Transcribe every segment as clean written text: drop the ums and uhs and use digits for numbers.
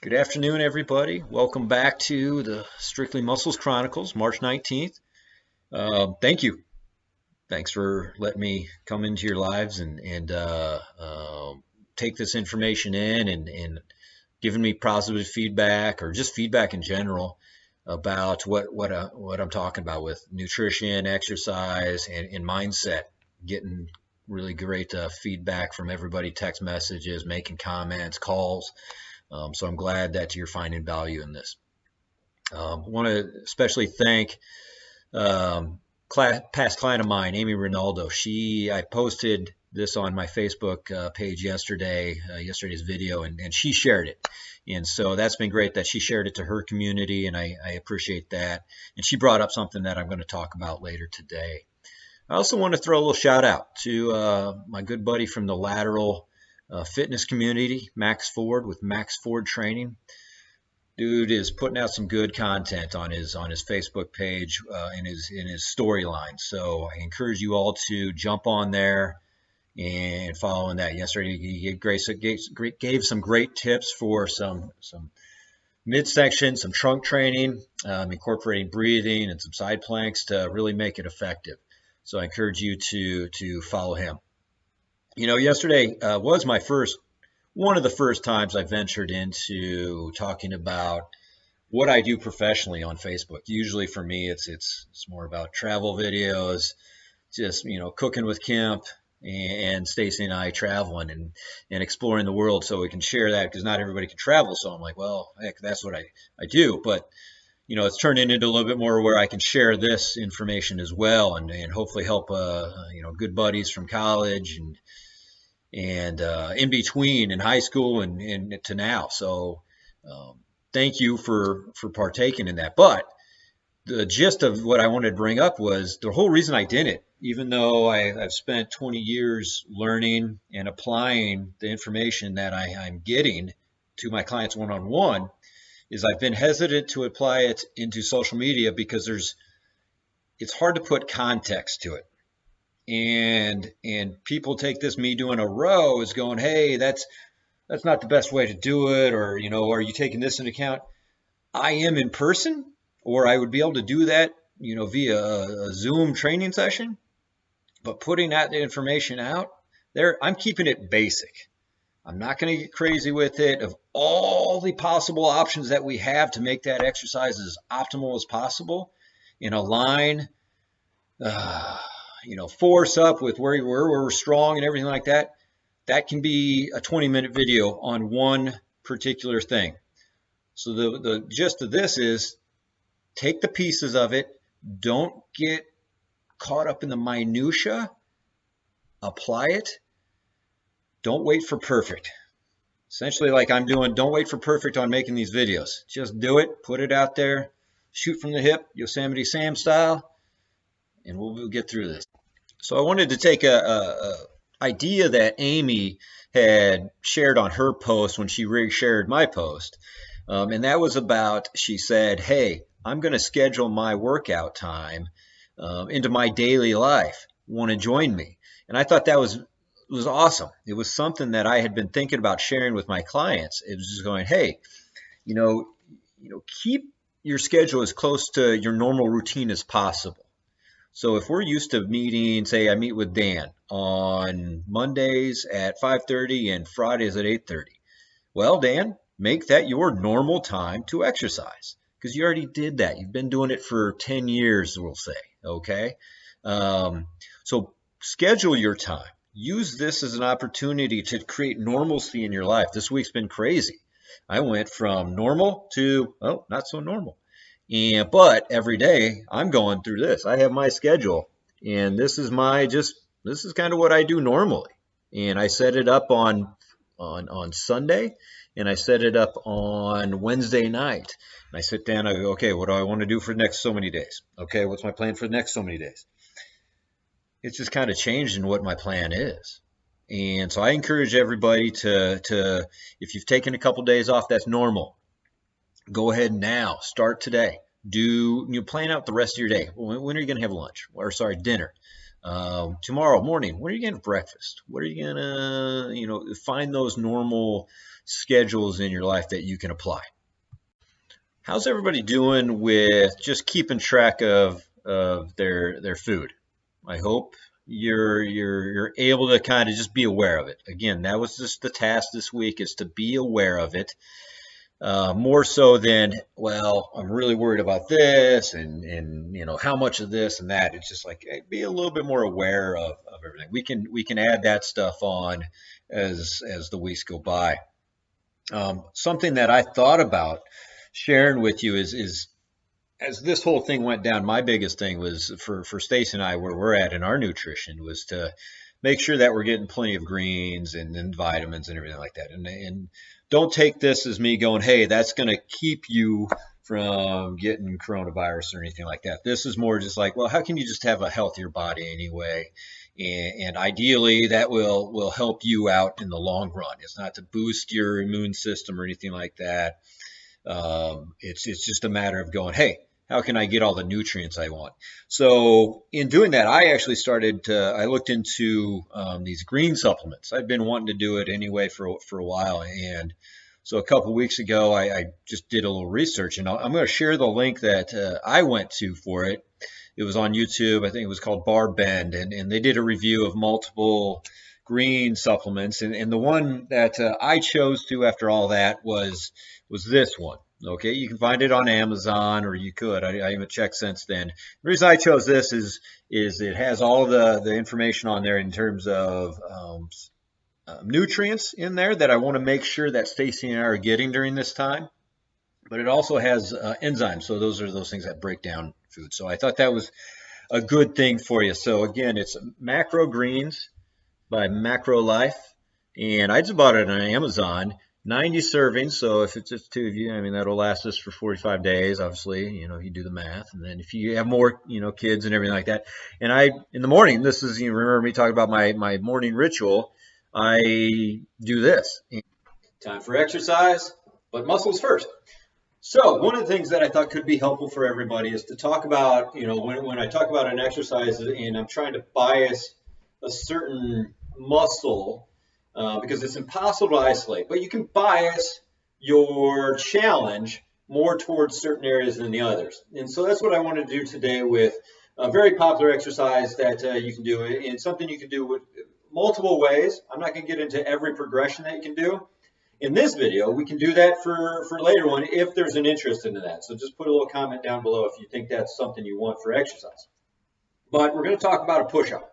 Good afternoon, everybody. Welcome back to the Strictly Muscles Chronicles, March 19th. Thank you. Thanks for letting me come into your lives and take this information in and giving me positive feedback or just feedback in general about what I'm talking about with nutrition, exercise, and mindset. Getting really great feedback from everybody, text messages, making comments, calls. So I'm glad that you're finding value in this. I want to especially thank past client of mine, Amy Rinaldo. I posted this on my Facebook page yesterday's video, and she shared it. And so that's been great that she shared it to her community, and I appreciate that. And she brought up something that I'm going to talk about later today. I also want to throw a little shout out to my good buddy from the lateral fitness community, Max Ford with Max Ford Training. Dude is putting out some good content on his Facebook page in his storyline. So I encourage you all to jump on there and following that. Yesterday he gave some great tips for some midsection, some trunk training, incorporating breathing and some side planks to really make it effective. So I encourage you to follow him. You know, yesterday was one of the first times I ventured into talking about what I do professionally on Facebook. Usually for me, it's more about travel videos, just cooking with Kemp and Stacy and I traveling and exploring the world, so we can share that because not everybody can travel. So I'm like, well, heck, that's what I do. But it's turned into a little bit more where I can share this information as well, and hopefully help good buddies from college and in between in high school and to now. So thank you for partaking in that. But the gist of what I wanted to bring up was the whole reason I did it, even though I've spent 20 years learning and applying the information that I'm getting to my clients one-on-one, is I've been hesitant to apply it into social media because it's hard to put context to it. And people take this me doing a row as going, hey, that's not the best way to do it, or are you taking this into account? I am in person, or I would be able to do that via a Zoom training session, but putting that information out there, I'm keeping it basic. I'm not going to get crazy with it. Of all the possible options that we have to make that exercise as optimal as possible in a line, force up with where we're strong and everything like that, that can be a 20-minute video on one particular thing. So the gist of this is take the pieces of it. Don't get caught up in the minutia. Apply it. Don't wait for perfect. Essentially, like I'm doing, don't wait for perfect on making these videos. Just do it. Put it out there. Shoot from the hip, Yosemite Sam style, and we'll get through this. So I wanted to take a idea that Amy had shared on her post when she re-shared my post. And that was about, she said, hey, I'm going to schedule my workout time into my daily life. Want to join me? And I thought that was awesome. It was something that I had been thinking about sharing with my clients. It was just going, hey, keep your schedule as close to your normal routine as possible. So if we're used to meeting, say I meet with Dan on Mondays at 5:30 and Fridays at 8:30. Well, Dan, make that your normal time to exercise because you already did that. You've been doing it for 10 years, we'll say, okay? So schedule your time. Use this as an opportunity to create normalcy in your life. This week's been crazy. I went from normal to, not so normal. But every day I'm going through this. I have my schedule, and this is kind of what I do normally. And I set it up on Sunday, and I set it up on Wednesday night. And I sit down, I go, okay, what do I want to do for the next so many days? Okay, what's my plan for the next so many days? It's just kind of changed in what my plan is. And so I encourage everybody to if you've taken a couple days off, that's normal. Go ahead now. Start today. Plan out the rest of your day. When are you going to have lunch? Or sorry, dinner? Tomorrow morning, what are you getting for breakfast? What are you gonna, find those normal schedules in your life that you can apply. How's everybody doing with just keeping track of their food? I hope you're able to kind of just be aware of it. Again, that was just the task this week, is to be aware of it. More so than, well, I'm really worried about this and how much of this and that. It's just like, hey, be a little bit more aware of everything. We can add that stuff on as the weeks go by. Something that I thought about sharing with you is as this whole thing went down, my biggest thing was for Stacy and I, where we're at in our nutrition, was to make sure that we're getting plenty of greens and vitamins and everything like that. And don't take this as me going, hey, that's going to keep you from getting coronavirus or anything like that. This is more just like, well, how can you just have a healthier body anyway? And ideally, that will help you out in the long run. It's not to boost your immune system or anything like that. It's just a matter of going, hey, how can I get all the nutrients I want? So in doing that, I actually I looked into these green supplements. I've been wanting to do it anyway for a while. And so a couple of weeks ago, I just did a little research, and I'm going to share the link that I went to for it. It was on YouTube. I think it was called Bar Bend, and they did a review of multiple green supplements. And the one that I chose to after all that was this one. Okay, you can find it on Amazon, or you could. I haven't checked since then. The reason I chose this is it has all the information on there in terms of nutrients in there that I want to make sure that Stacy and I are getting during this time. But it also has enzymes, so those are those things that break down food. So I thought that was a good thing for you. So again, it's Macro Greens by Macro Life, and I just bought it on Amazon. 90 servings, so if it's just two of you, I mean, that'll last us for 45 days, obviously, you do the math. And then if you have more, kids and everything like that. And in the morning, this is, remember me talking about my morning ritual, I do this. Time for exercise, but muscles first. So one of the things that I thought could be helpful for everybody is to talk about, when I talk about an exercise and I'm trying to bias a certain muscle, because it's impossible to isolate, but you can bias your challenge more towards certain areas than the others. And so that's what I want to do today with a very popular exercise that you can do, and something you can do with multiple ways. I'm not going to get into every progression that you can do. In this video, we can do that for later one if there's an interest in that. So just put a little comment down below if you think that's something you want for exercise. But we're going to talk about a push-up.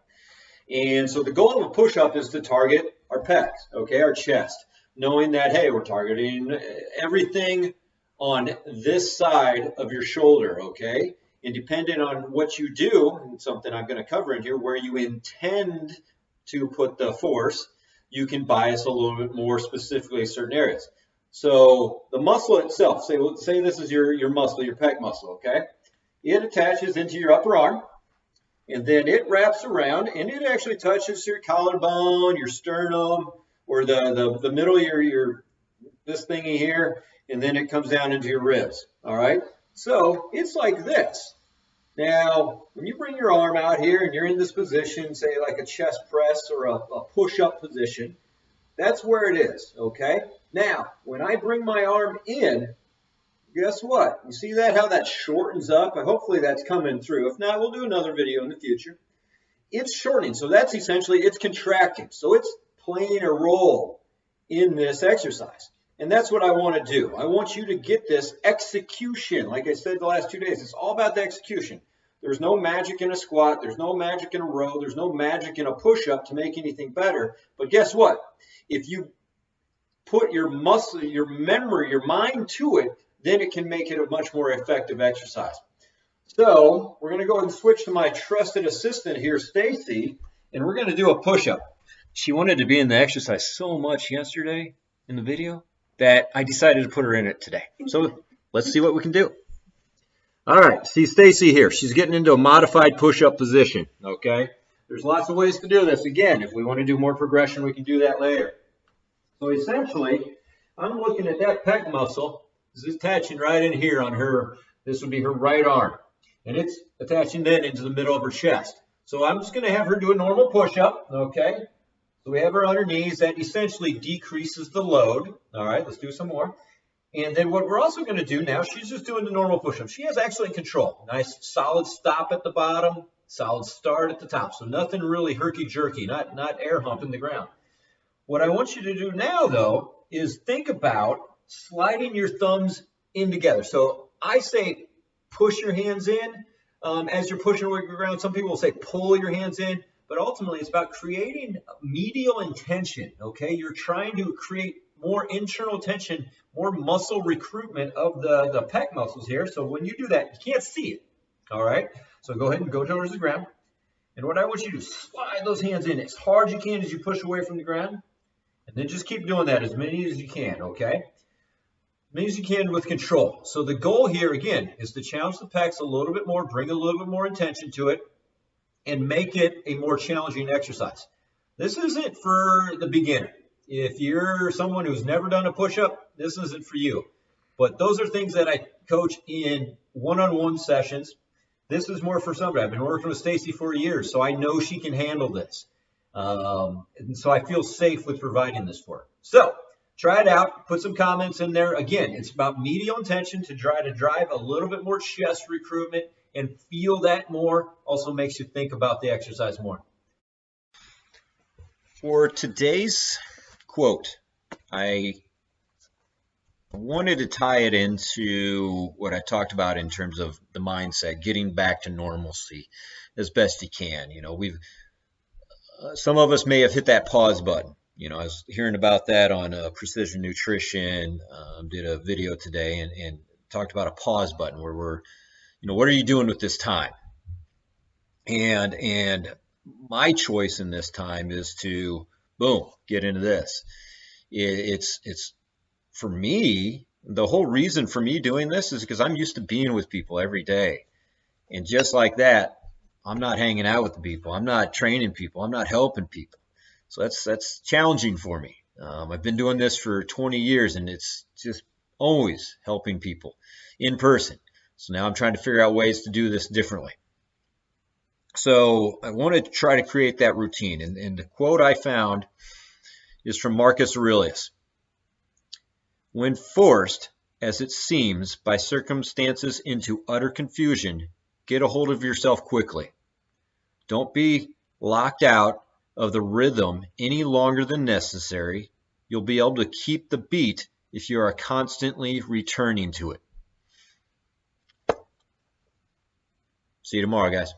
And so the goal of a push-up is to target our pecs, okay, our chest, knowing that, hey, we're targeting everything on this side of your shoulder, okay? And depending on what you do, and something I'm going to cover in here, where you intend to put the force, you can bias a little bit more specifically certain areas. So the muscle itself, say this is your muscle, your pec muscle, okay? It attaches into your upper arm. And then it wraps around, and it actually touches your collarbone, your sternum, or the middle of your this thingy here, and then it comes down into your ribs. All right. So it's like this. Now, when you bring your arm out here and you're in this position, say like a chest press or a push-up position, that's where it is. Okay. Now, when I bring my arm in, guess what? You see that, how that shortens up? Hopefully that's coming through. If not, we'll do another video in the future. It's shortening. So that's essentially, it's contracting. So it's playing a role in this exercise. And that's what I want to do. I want you to get this execution. Like I said the last 2 days, it's all about the execution. There's no magic in a squat. There's no magic in a row. There's no magic in a push-up to make anything better. But guess what? If you put your muscle, your memory, your mind to it, then it can make it a much more effective exercise. So we're going to go ahead and switch to my trusted assistant here, Stacy, and we're going to do a push-up. She wanted to be in the exercise so much yesterday in the video that I decided to put her in it today. So let's see what we can do. All right, see Stacy here. She's getting into a modified push-up position, okay? There's lots of ways to do this. Again, if we want to do more progression, we can do that later. So essentially, I'm looking at that pec muscle. It's attaching right in here on her, this would be her right arm. And it's attaching then into the middle of her chest. So I'm just going to have her do a normal push-up, okay? So we have her on her knees. That essentially decreases the load. All right, let's do some more. And then what we're also going to do now, she's just doing the normal push-up. She has excellent control. Nice solid stop at the bottom, solid start at the top. So nothing really herky-jerky, not air humping the ground. What I want you to do now, though, is think about sliding your thumbs in together. So I say push your hands in as you're pushing away from the ground. Some people will say pull your hands in, but ultimately it's about creating medial intention, okay? You're trying to create more internal tension, more muscle recruitment of the pec muscles here. So when you do that, you can't see it, all right? So go ahead and go towards the ground. And what I want you to do is slide those hands in as hard as you can as you push away from the ground. And then just keep doing that as many as you can, okay? As many as you can with control. So the goal here, again, is to challenge the pecs a little bit more, bring a little bit more intention to it, and make it a more challenging exercise. This isn't for the beginner. If you're someone who's never done a push-up, this isn't for you. But those are things that I coach in one-on-one sessions. This is more for somebody. I've been working with Stacy for years, so I know she can handle this. And so I feel safe with providing this for her. So try it out. Put some comments in there. Again, it's about medial intention to try to drive a little bit more chest recruitment and feel that more. Also makes you think about the exercise more. For today's quote, I wanted to tie it into what I talked about in terms of the mindset, getting back to normalcy as best you can. You know, some of us may have hit that pause button. You know, I was hearing about that on Precision Nutrition, did a video today and talked about a pause button where what are you doing with this time? And my choice in this time is to, boom, get into this. It's for me, the whole reason for me doing this is because I'm used to being with people every day. And just like that, I'm not hanging out with the people. I'm not training people. I'm not helping people. So that's challenging for me. I've been doing this for 20 years, and it's just always helping people in person. So now I'm trying to figure out ways to do this differently. So I want to try to create that routine. And the quote I found is from Marcus Aurelius. When forced, as it seems, by circumstances into utter confusion, get a hold of yourself quickly. Don't be locked out of the rhythm any longer than necessary. You'll be able to keep the beat if you are constantly returning to it. See you tomorrow, guys.